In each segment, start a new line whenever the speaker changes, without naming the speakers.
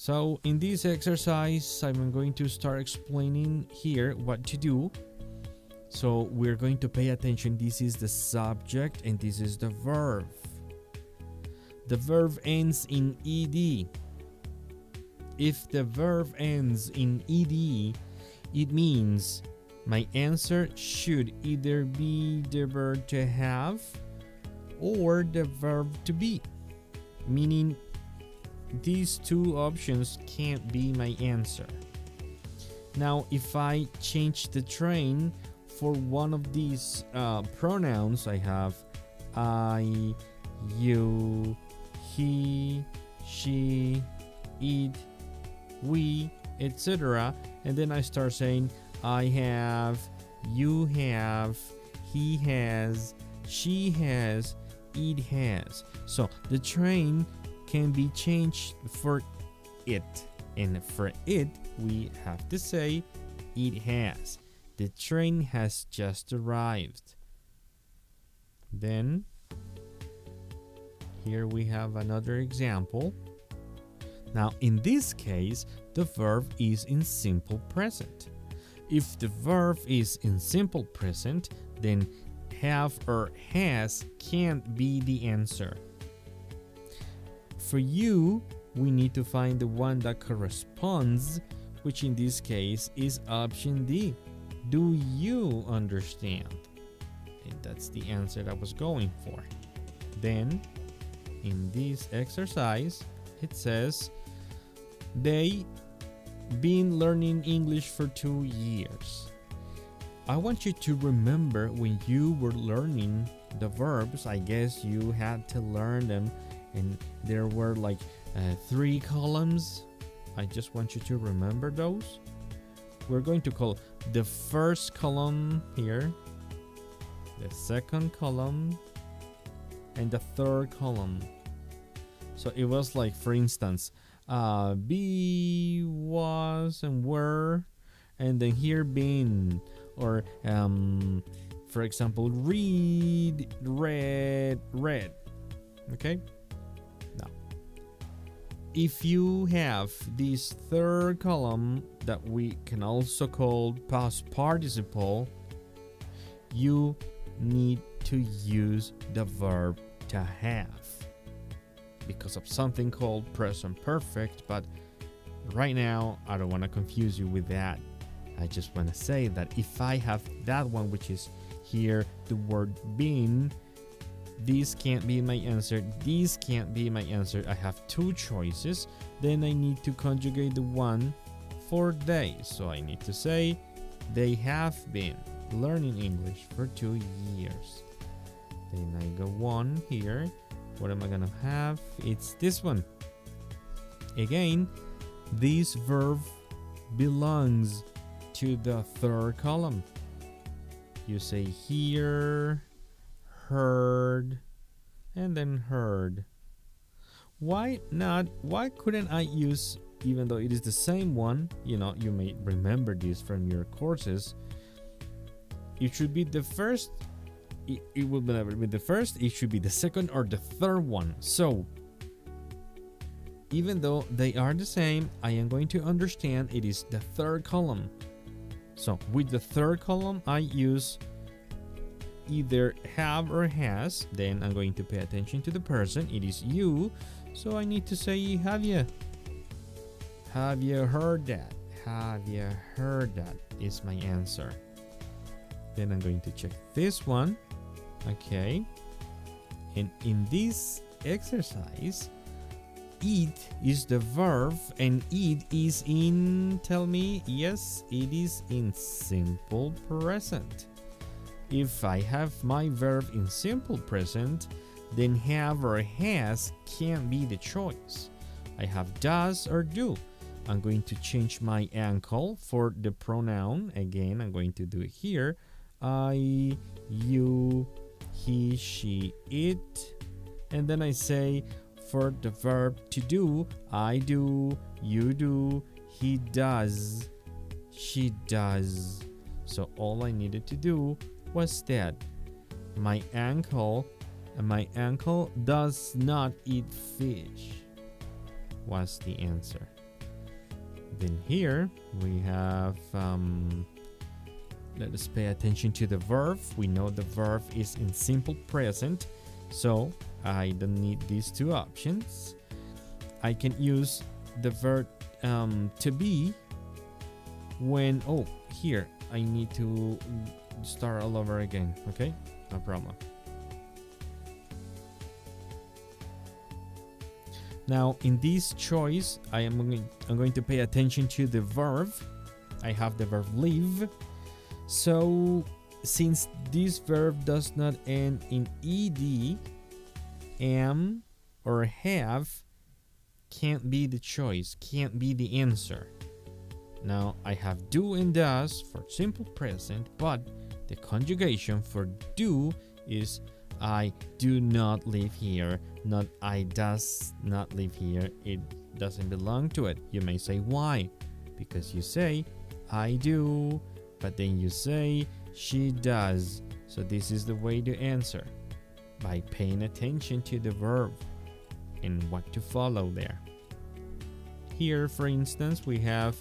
So in this exercise, I'm going to start explaining here what to do. So we're going to pay attention. This is the subject and this is the verb. The verb ends in ed. If the verb ends in ed, it means my answer should either be the verb to have or the verb to be, meaning these two options can't be my answer. Now, if I change the train for one of these pronouns, I have I, you, he, she, it, we, etc. And then I start saying I have, you have, he has, she has, it has. So the train can be changed for it, and for it we have to say it has. The train has just arrived. Then here we have another example. Now in this case the verb is in simple present. If the verb is in simple present, then have or has can't be the answer. For you, we need to find the one that corresponds, which in this case is option D. Do you understand? And that's the answer I was going for. Then, in this exercise, it says, they been learning English for 2 years. I want you to remember when you were learning the verbs, I guess you had to learn them and there were like 3 columns. I just want you to remember those. We're going to call the first column here, the second column, and the third column. So it was like, for instance, be, was, and were, and then here been, or for example, read, read, read. Okay. Now, if you have this third column that we can also call past participle, you need to use the verb to have because of something called present perfect. But right now I don't want to confuse you with that. I just want to say that if I have that one, which is here the word been, this can't be my answer, this can't be my answer. I have 2 choices. Then I need to conjugate the one for they. So I need to say they have been learning English for 2 years. Then I go on here. What am I gonna have? It's this one. Again, this verb belongs to the third column. You say hear, heard, and then heard. Why not? Why couldn't I use, even though it is the same one, you know, you may remember this from your courses, it should be the first, it will never be the first, it should be the second or the third one. So even though they are the same, I am going to understand it is the third column. So with the third column, I use either have or has. Then I'm going to pay attention to the person. It is you. So I need to say, have you? Have you heard that? Have you heard that? Is my answer. Then I'm going to check this one. Okay. And in this exercise, it is the verb and it is in, tell me, yes, it is in simple present. If I have my verb in simple present, then have or has can't be the choice. I have does or do. I'm going to change my ankle for the pronoun. Again, I'm going to do it here. I, you, he, she, it. And then I say, for the verb to do, I do, you do, he does, she does. So all I needed to do was that. My uncle does not eat fish was the answer. Then here we have, let us pay attention to the verb. We know the verb is in simple present, so I don't need these two options. I can use the verb to be when, oh, here I need to start all over again. Okay, no problem. Now in this choice, I'm going to pay attention to the verb. I have the verb live. So since this verb does not end in ed, am or have can't be the choice, can't be the answer. Now I have do and does for simple present, but the conjugation for do is I do not live here, not I does not live here. It doesn't belong to it. You may say why? Because you say I do, but then you say she does. So this is the way to answer, by paying attention to the verb and what to follow there. Here, for instance, we have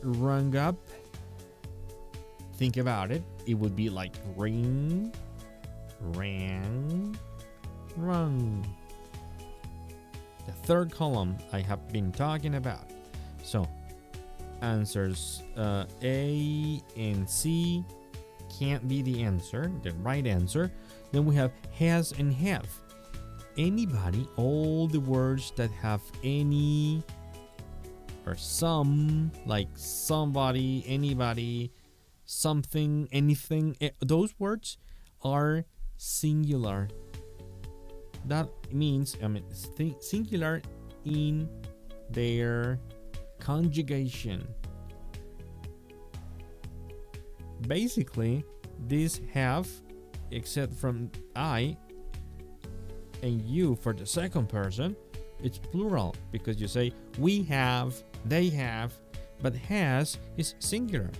rung up. Think about it. It would be like ring, rang, rung. The third column I have been talking about. So answers A and C can't be the answer, the right answer. Then we have has and have. Anybody, all the words that have any or some, like somebody, anybody, something, anything, those words are singular. That means, singular in their conjugation. Basically, these have, except from I and you for the second person, it's plural because you say we have, they have, but has is singular.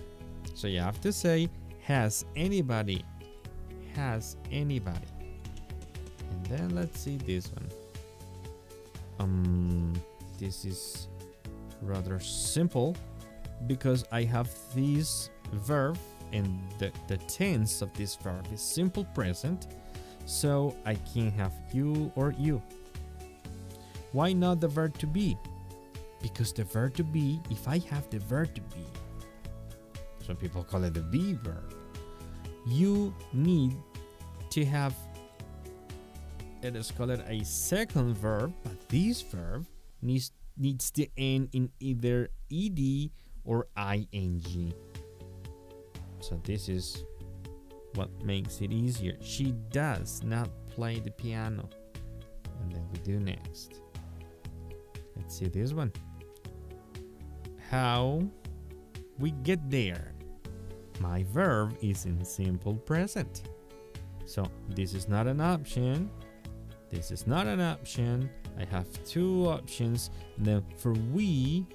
So you have to say has anybody, has anybody. And then let's see this one. This is rather simple because I have this verb and the tense of this verb is simple present, so I can have you or you. Why not the verb to be? Because the verb to be, if I have the verb to be, some people call it the be verb, you need to have, let us call it a second verb, but this verb needs to end in either ed or ing. So this is what makes it easier. She does not play the piano. And then we do next. Let's see this one. How we get there. My verb is in simple present. So this is not an option. This is not an option. I have two options. Then for we,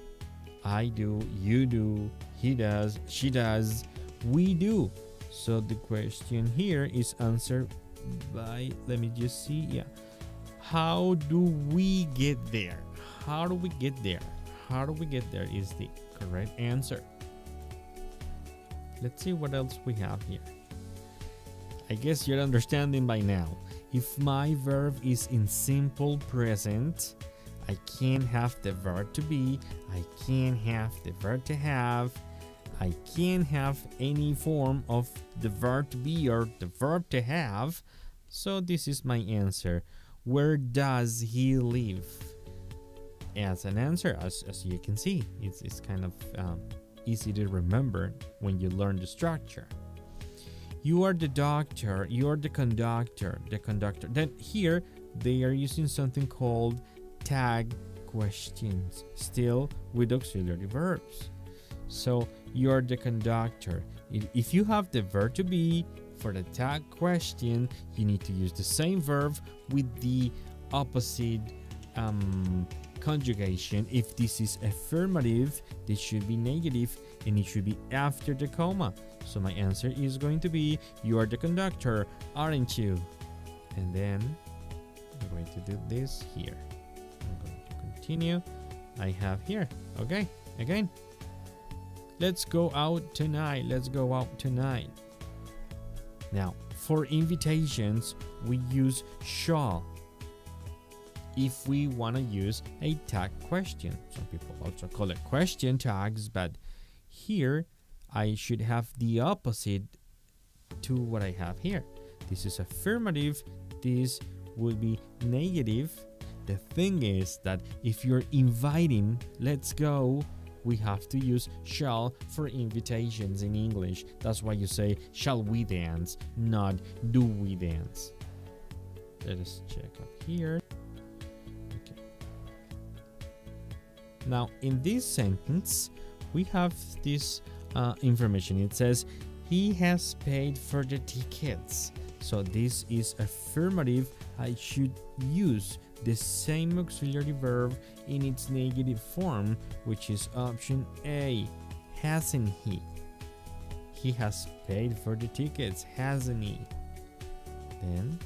I do, you do, he does, she does, we do. So the question here is answered by, let me just see, yeah. How do we get there? How do we get there? How do we get there is the correct answer. Let's see what else we have here. I guess you're understanding by now. If my verb is in simple present, I can't have the verb to be, I can't have the verb to have, I can't have any form of the verb to be or the verb to have. So this is my answer. Where does he live? As an answer, as you can see, it's kind of easy to remember when you learn the structure. You are the doctor, you are the conductor, Then here they are using something called tag questions, still with auxiliary verbs. So you are the conductor. If you have the verb to be for the tag question, you need to use the same verb with the opposite conjugation. If this is affirmative, this should be negative and it should be after the comma. So my answer is going to be, you are the conductor, aren't you? And then I'm going to do this here. I'm going to continue. I have here, Okay, again. Let's go out tonight. Let's go out tonight. Now, for invitations, we use shall. If we want to use a tag question, some people also call it question tags, but here I should have the opposite to what I have here. This is affirmative, this would be negative. The thing is that if you're inviting, let's go, we have to use shall for invitations in English. That's why you say, shall we dance, not do we dance. Let us check up here. Okay. Now, in this sentence, we have this information. It says, he has paid for the tickets. So this is affirmative. I should use the same auxiliary verb in its negative form, which is option A. Hasn't he? He has paid for the tickets, hasn't he? Then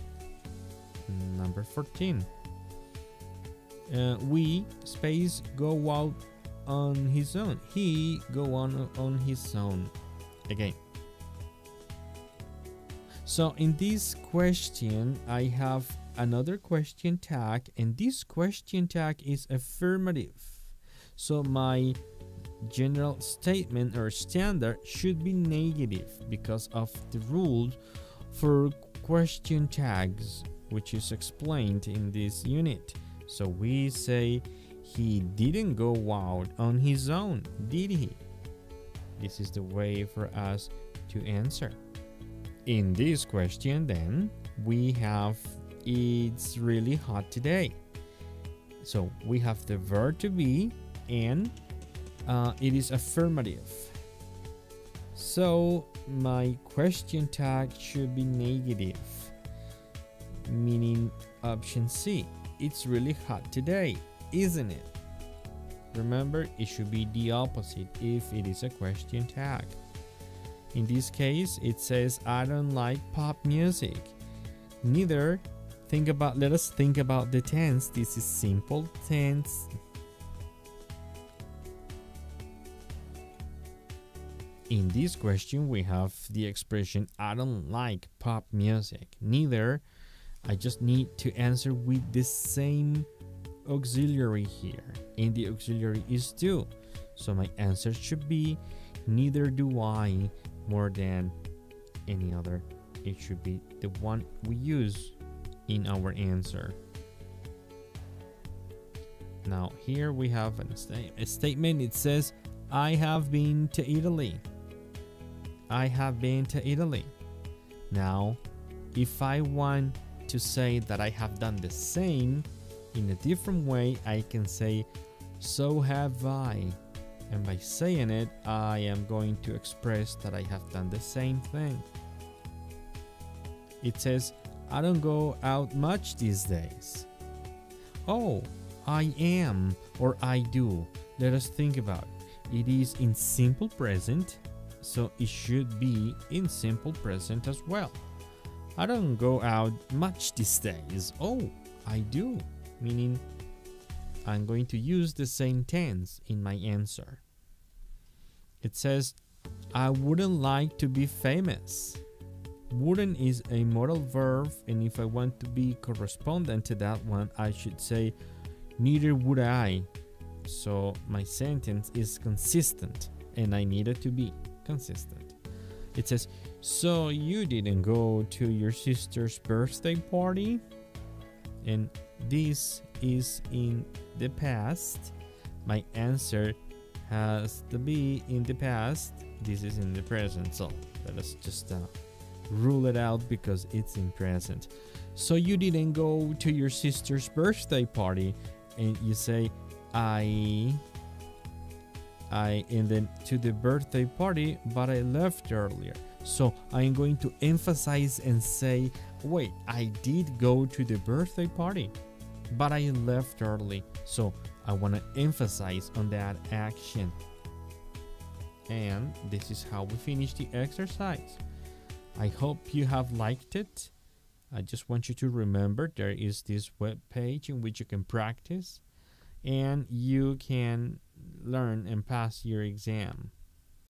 number 14. We space go out on his own. He go on his own. Again. So in this question, I have another question tag, and this question tag is affirmative. So my general statement or standard should be negative because of the rule for question tags, which is explained in this unit. So we say, he didn't go out on his own, did he? This is the way for us to answer. In this question, then, we have, it's really hot today. So we have the verb to be, and it is affirmative. So my question tag should be negative, meaning option C. It's really hot today, isn't it? Remember, it should be the opposite if it is a question tag. In this case, it says, I don't like pop music. Neither. Let us think about the tense. This is simple tense. In this question, we have the expression, I don't like pop music. Neither. I just need to answer with the same auxiliary here. And the auxiliary is do. So my answer should be, neither do I, more than any other. It should be the one we use in our answer. Now here we have a statement. It says, I have been to Italy. I have been to Italy. Now, if I want to say that I have done the same in a different way, I can say, so have I. And by saying it, I am going to express that I have done the same thing. It says, I don't go out much these days. Oh, I am, or I do. Let us think about it. It is in simple present, so it should be in simple present as well. I don't go out much these days. Oh, I do, meaning I'm going to use the same tense in my answer. It says, I wouldn't like to be famous. Wouldn't is a modal verb, and if I want to be correspondent to that one, I should say, neither would I. So my sentence is consistent, and I need it to be consistent. It says, so you didn't go to your sister's birthday party? And this is in the past. My answer has to be in the past. This is in the present, so let us just rule it out because it's in present. So you didn't go to your sister's birthday party, and you say I and then to the birthday party, but I left earlier. So I'm going to emphasize and say, wait, I did go to the birthday party, but I left early. So I want to emphasize on that action. And this is how we finish the exercise. I hope you have liked it. I just want you to remember there is this web page in which you can practice, and you can learn and pass your exam.